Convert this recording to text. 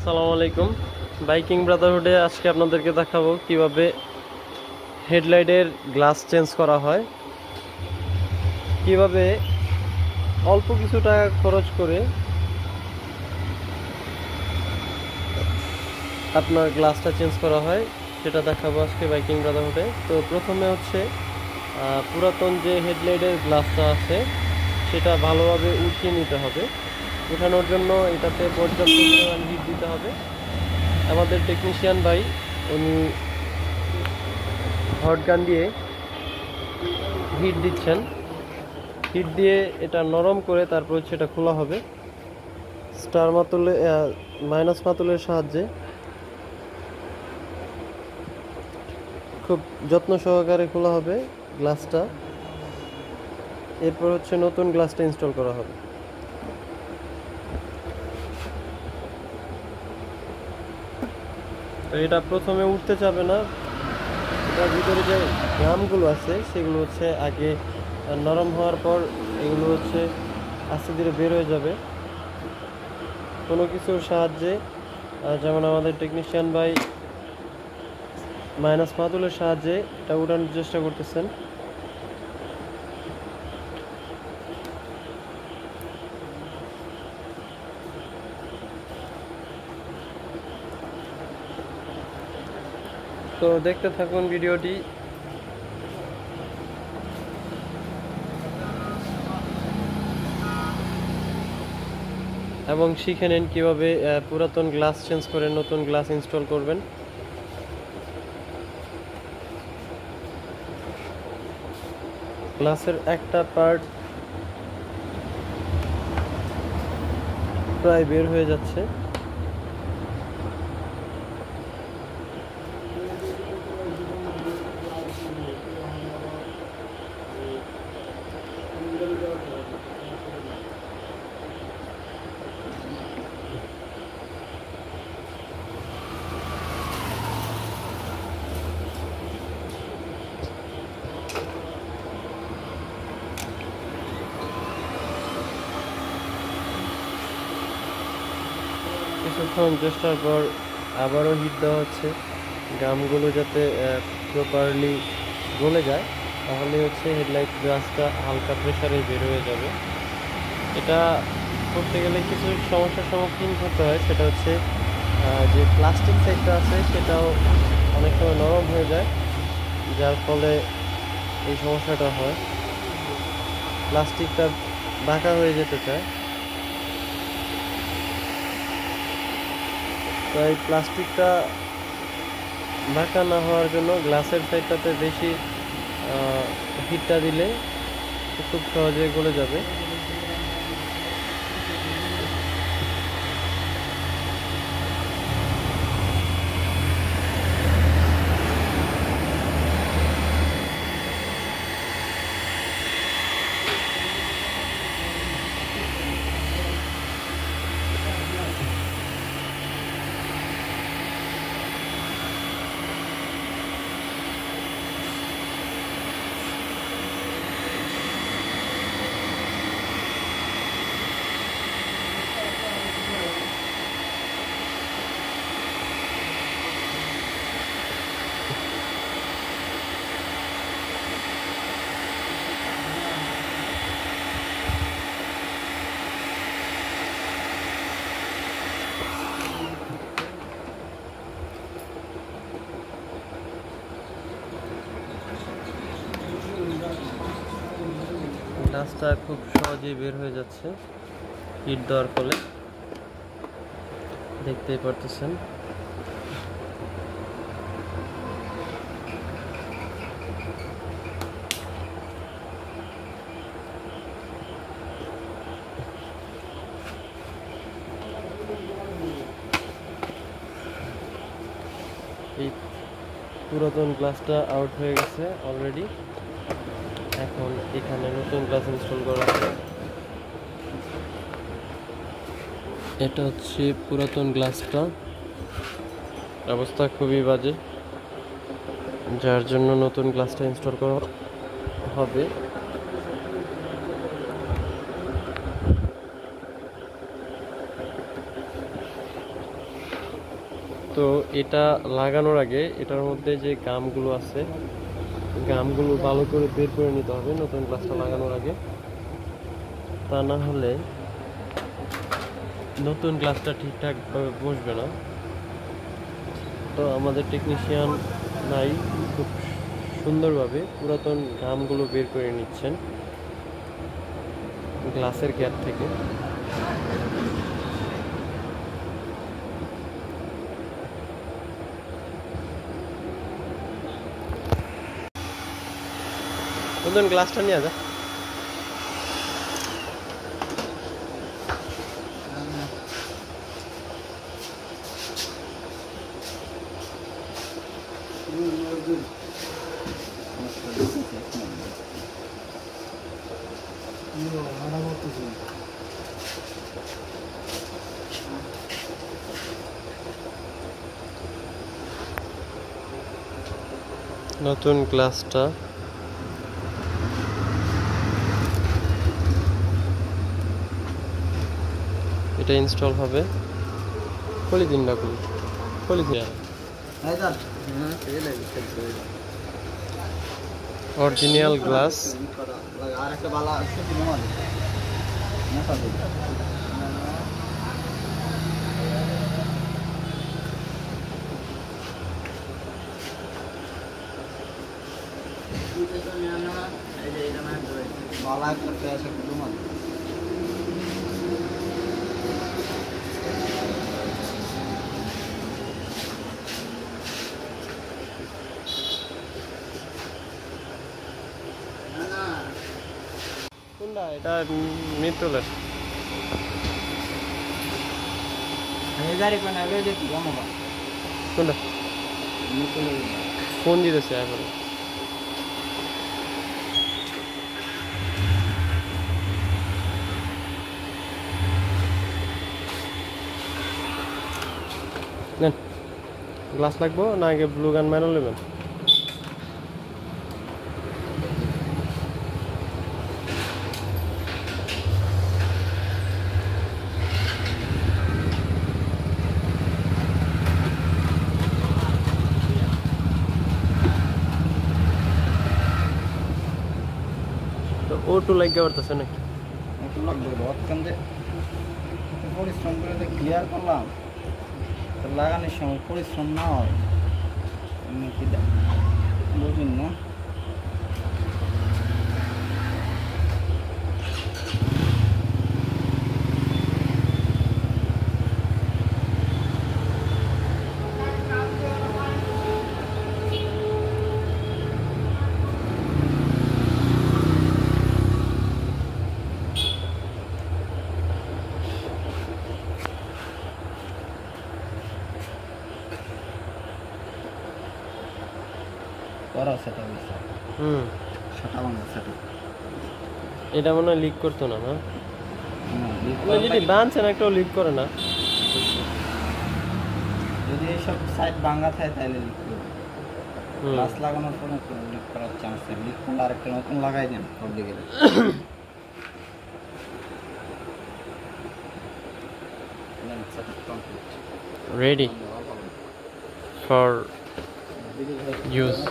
আসসালামু আলাইকুম। বাইকিং ব্রাদারহুডে আজকে আপনাদেরকে দেখাবো কিভাবে হেডলাইটের গ্লাস চেঞ্জ করা হয়, কিভাবে অল্প কিছু টাকা খরচ করে আপনার গ্লাসটা চেঞ্জ করা হয় সেটা দেখাবো আজকে বাইকিং ব্রাদারহুডে। তো প্রথমে হচ্ছে পুরাতন যে হেডলাইটের গ্লাসটা আছে সেটা ভালোভাবে উঠিয়ে নিতে হবে। উঠানোর জন্য এটাতে পর্যাপ্ত পরিমাণ হিট দিতে হবে। আমাদের টেকনিশিয়ান ভাই উনি হট গান দিয়ে হিট দিচ্ছেন। হিট দিয়ে এটা নরম করে তারপর হচ্ছে এটা খোলা হবে স্টার মাতুলে মাইনাস মাতুলের সাহায্যে। খুব যত্ন সহকারে খোলা হবে গ্লাসটা। এরপর হচ্ছে নতুন গ্লাসটা ইনস্টল করা হবে। তো এটা প্রথমে উঠতে চাবে না, এটার ভিতরে যে গ্রামগুলো আছে সেগুলো হচ্ছে আগে নরম হওয়ার পর এগুলো হচ্ছে আস্তে ধীরে বের হয়ে যাবে কোনো কিছুর সাহায্যে। যেমন আমাদের টেকনিশিয়ান ভাই মাইনাস মাতুলের সাহায্যে এটা উঠানোর চেষ্টা করতেছেন। তো দেখতে থাকুন ভিডিওটি। এবং শিখে নেন কীভাবে পুরাতন গ্লাস চেঞ্জ করে নতুন গ্লাস ইনস্টল করবেন। গ্লাসের একটা পার্ট প্রায় বের হয়ে যাচ্ছে। কিছুক্ষণ চেষ্টার পর আবারও হিট দেওয়া হচ্ছে গামগুলো যাতে প্রপারলি গলে যায়, তাহলে হচ্ছে হেডলাইট গ্লাসটা হালকা প্রেসারে বের হয়ে যাবে। এটা করতে গেলে কিছু সমস্যার সম্মুখীন হতে হয়, সেটা হচ্ছে যে প্লাস্টিক সাইডটা আছে সেটাও অনেক সময় নরম হয়ে যায়, যার ফলে এই সমস্যাটা হয়। প্লাস্টিকটা বাঁকা হয়ে যেতে চায়, তো এই প্লাস্টিকটা বাঁকা না হওয়ার জন্য গ্লাসের সাইডটাতে বেশি হিটটা দিলে খুব সহজে গলে যাবে। গ্লাসটা খুব সহজেই বের হয়ে যাচ্ছে হিট দেওয়ার ফলে, দেখতেই পারতেছেন। এই পুরাতন গ্লাসটা আউট হয়ে গেছে অলরেডি। এখন এখানে নতুন গ্লাস ইনস্টল করা হবে। এটা হচ্ছে পুরাতন গ্লাসটা, অবস্থা খুবই বাজে, যার জন্য নতুন গ্লাসটা ইনস্টল করা হবে। তো এটা লাগানোর আগে এটার মধ্যে যে গামগুলো আছে, গামগুলো ভালো করে বের করে নিতে হবে নতুন গ্লাসটা লাগানোর আগে, তা না হলে নতুন গ্লাসটা ঠিকঠাকভাবে বসবে না। তো আমাদের টেকনিশিয়ান নাই, খুব সুন্দরভাবে পুরাতন গামগুলো বের করে নিচ্ছেন গ্লাসের গ্যাপ থেকে। নতুন গ্লাসটা নিয়ে যা। নতুন গ্লাসটা এটা ইনস্টল হবে। খুলি দিন না, খুলি দিন। Original glass. কোনটা? এটা মিত্রলের। কোনটা? ফোন দিতেছে এখন। নেন, গ্লাস লাগবো না আগে ব্লু গান ম্যানও নেবেন? তো ওটু লাগিয়ে পারতেছে নাকি? ওটু লাগবে বহুত কান্দে পরিশ্রম করে তো ক্লিয়ার করলাম, তো লাগানোর সময় পরিশ্রম না হয় এমনি কি বুঝুন না। এটা মনে হয় লিক করতো না, না যদি বানছেন একটাও লিক করে না। যদি এইসব সাইড ভাঙা থাকে তাহলে লিক করবে। গ্লাস লাগানোর পর লিক করার চান্স নেই, লিক করলে আরেকটা নতুন লাগাই দেন সব দিকে। Ready for use.